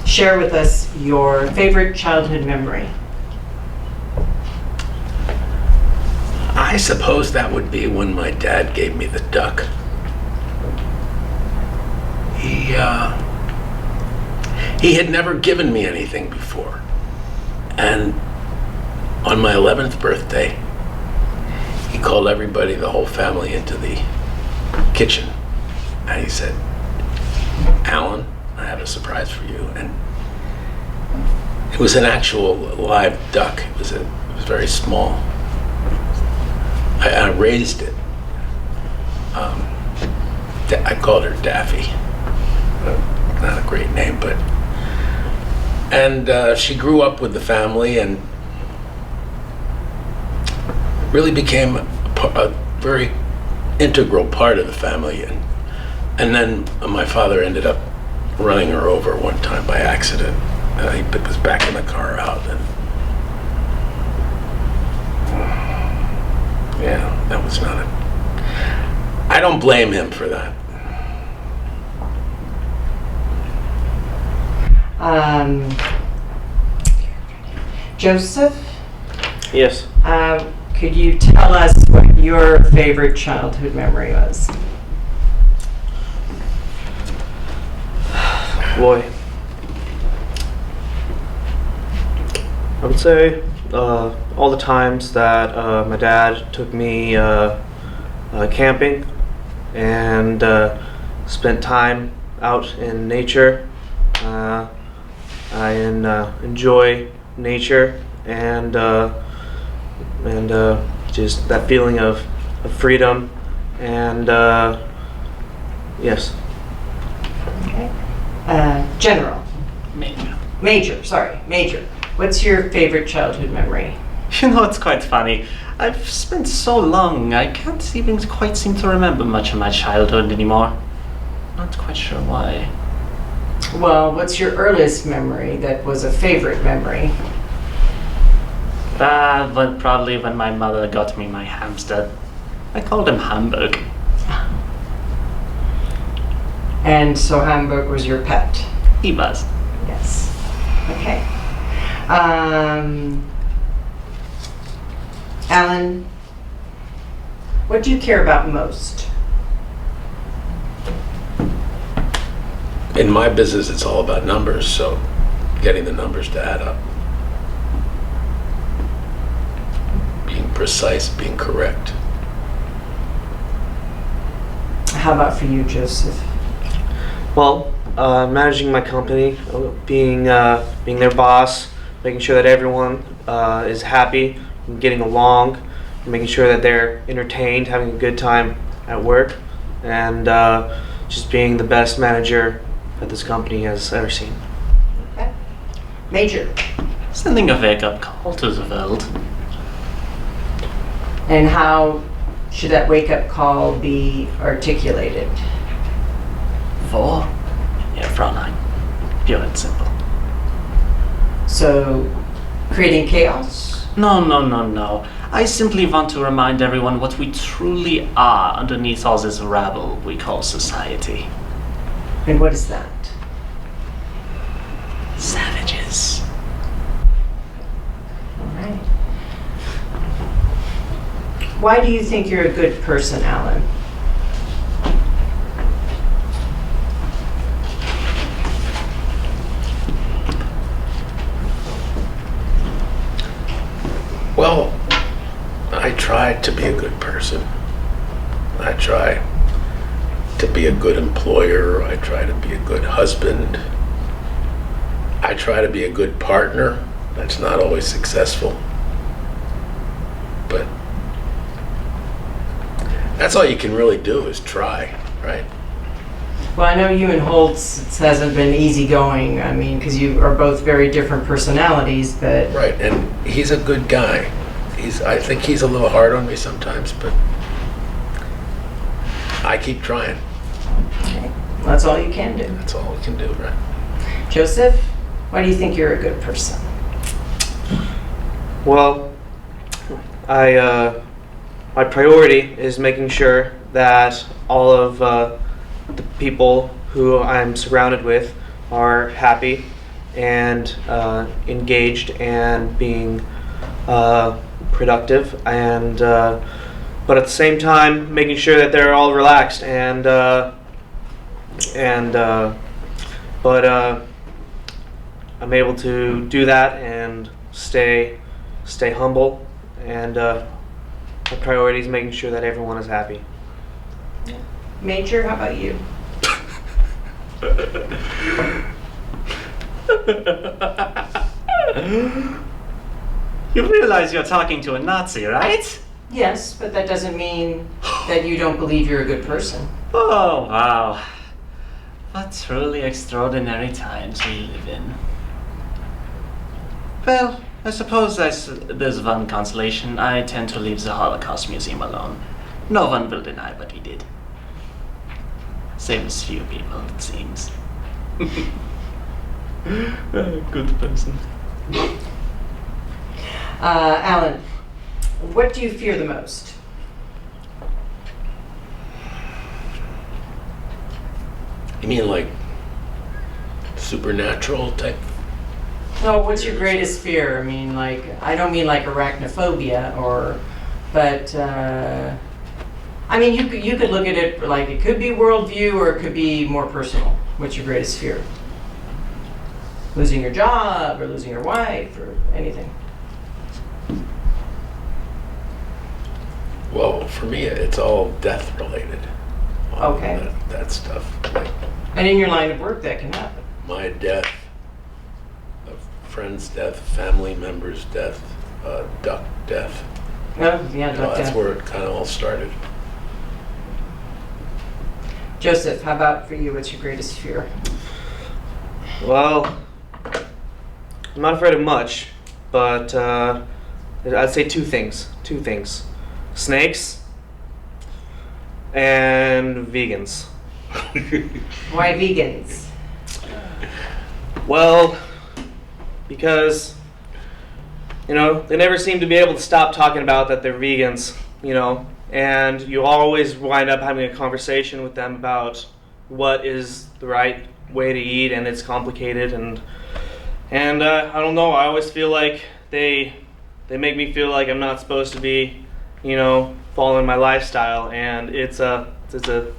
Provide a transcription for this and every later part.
share with us your favorite childhood memory. I suppose that would be when my dad gave me the duck. He had never given me anything before. And on my 11th birthday, he called everybody, the whole family, into the kitchen. And he said, "Alan, I have a surprise for you." And it was an actual live duck. It was very small. I raised it. I called her Daffy. Not a great name, but... And she grew up with the family and really became a very integral part of the family. And then my father ended up running her over one time by accident. He was backing the car out, and yeah, that was not I don't blame him for that. Joseph? Yes. Could you tell us what your favorite childhood memory was? Boy. I would say all the times that my dad took me camping and spent time out in nature. I enjoy nature and just that feeling of freedom and yes. Okay. General. Major. What's your favorite childhood memory? You know, it's quite funny. I've spent so long, I can't even quite seem to remember much of my childhood anymore. Not quite sure why. Well, what's your earliest memory that was a favorite memory? But probably when my mother got me my hamster. I called him Hamburg. And so Hamburg was your pet? He was. Yes. Okay. Alan, what do you care about most? In my business, it's all about numbers, so getting the numbers to add up. Being precise, being correct. How about for you, Joseph? Well, managing my company, being their boss, making sure that everyone is happy, and getting along, making sure that they're entertained, having a good time at work, and just being the best manager that this company has ever seen. Okay. Major. Sending a wake-up call to the world. And how should that wake-up call be articulated? For? Yeah, Fräulein. Pure and simple. So, creating chaos? No. I simply want to remind everyone what we truly are underneath all this rabble we call society. And what is that? Savages. All right. Why do you think you're a good person, Alan? Well, I try to be a good person. I try to be a good employer. I try to be a good husband. I try to be a good partner. That's not always successful. But that's all you can really do is try, right? Well, I know you and Holtz hasn't been easygoing. I mean, because you are both very different personalities, but... Right, and he's a good guy. I think he's a little hard on me sometimes, but I keep trying. Okay. That's all you can do. That's all we can do, right? Joseph, why do you think you're a good person? Well, my priority is making sure that all of the people who I'm surrounded with are happy and engaged and being productive, and but at the same time making sure that they're all relaxed but I'm able to do that and stay humble, and my priority is making sure that everyone is happy. Major, how about you? You realize you're talking to a Nazi, right? Yes, but that doesn't mean that you don't believe you're a good person. Oh, wow. What truly extraordinary times we live in. Well, I suppose there's one consolation. I tend to leave the Holocaust Museum alone. No one will deny what we did. Same as few people, it seems. Good person. Alan, what do you fear the most? You mean like supernatural type? No, what's your greatest fear? I mean, like, I don't mean like arachnophobia but I mean, you could look at it like it could be worldview or it could be more personal. What's your greatest fear? Losing your job or losing your wife or anything? Well, for me, it's all death related. Okay. That stuff. Like And in your line of work, that can happen. my death, a friend's death, family member's death, duck death. Oh, yeah, That's death. where it kind of all started. Joseph, how about for you? What's your greatest fear? Well, I'm not afraid of much, but I'd say two things. Snakes and vegans. Why vegans? Well, because, they never seem to be able to stop talking about that they're vegans, and you always wind up having a conversation with them about what is the right way to eat, and it's complicated, and I don't know, I always feel like they make me feel like I'm not supposed to be, following my lifestyle, and it's a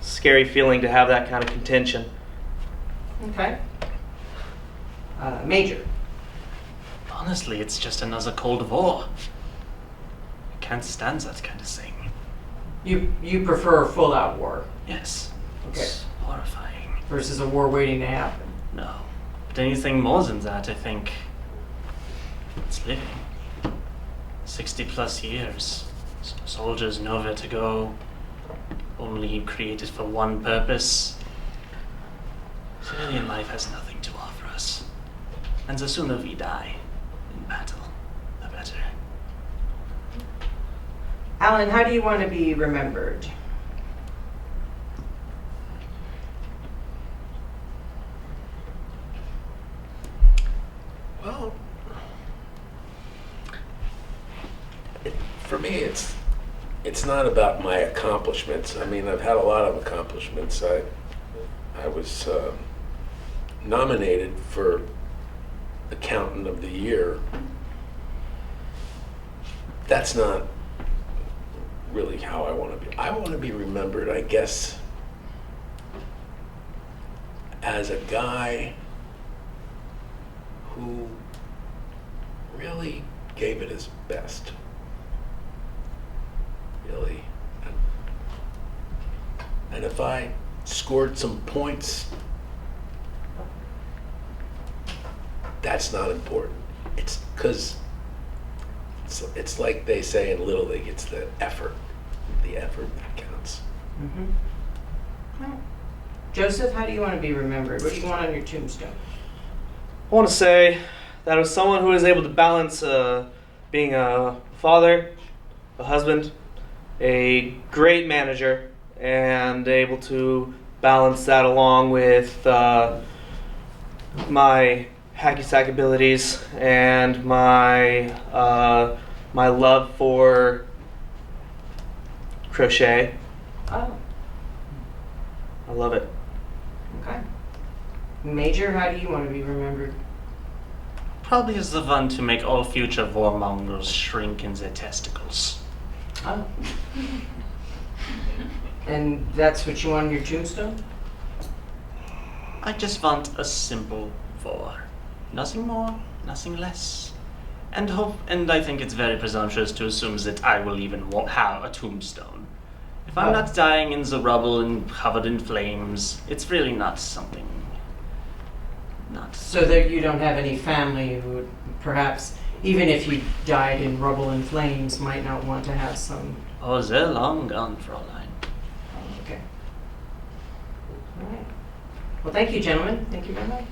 scary feeling to have that kind of contention. Okay. Major. Honestly, it's just another Cold War. I can't stand that kind of thing. You prefer a full-out war Yes. Okay. It's horrifying. versus a war waiting to happen. No. But anything more than that, I think it's living. 60 plus years. Soldiers nowhere to go. Only created for one purpose. Civilian life has nothing to offer us. And the sooner we die in battle, the better. Alan, how do you want to be remembered? Well, for me, it's not about my accomplishments. I mean, I've had a lot of accomplishments. I was nominated for Accountant of the Year. That's not really how I want to be. I want to be remembered, I guess, as a guy who really gave it his best. Really. And if I scored some points, that's not important. It's because it's like they say in Little League, it's the effort that counts. Mm-hmm. Well, Joseph, how do you want to be remembered? What do you want on your tombstone? I want to say that I was someone who was able to balance being a father, a husband, a great manager, and able to balance that along with my hacky sack abilities and my love for crochet. Oh, I love it. okay. Major, how do you want to be remembered? Probably as the one to make all future warmongers shrink in their testicles. Oh. And that's what you want on your tombstone? I just want a simple war. Nothing more, nothing less. And I think it's very presumptuous to assume that I will even have a tombstone. If I'm not dying in the rubble and covered in flames, it's really not something. So that you don't have any family who would perhaps, even if you died in rubble and flames, might not want to have some. Oh, they're long gone, Fräulein. Okay. All right. Well, thank you, gentlemen. Thank you very much.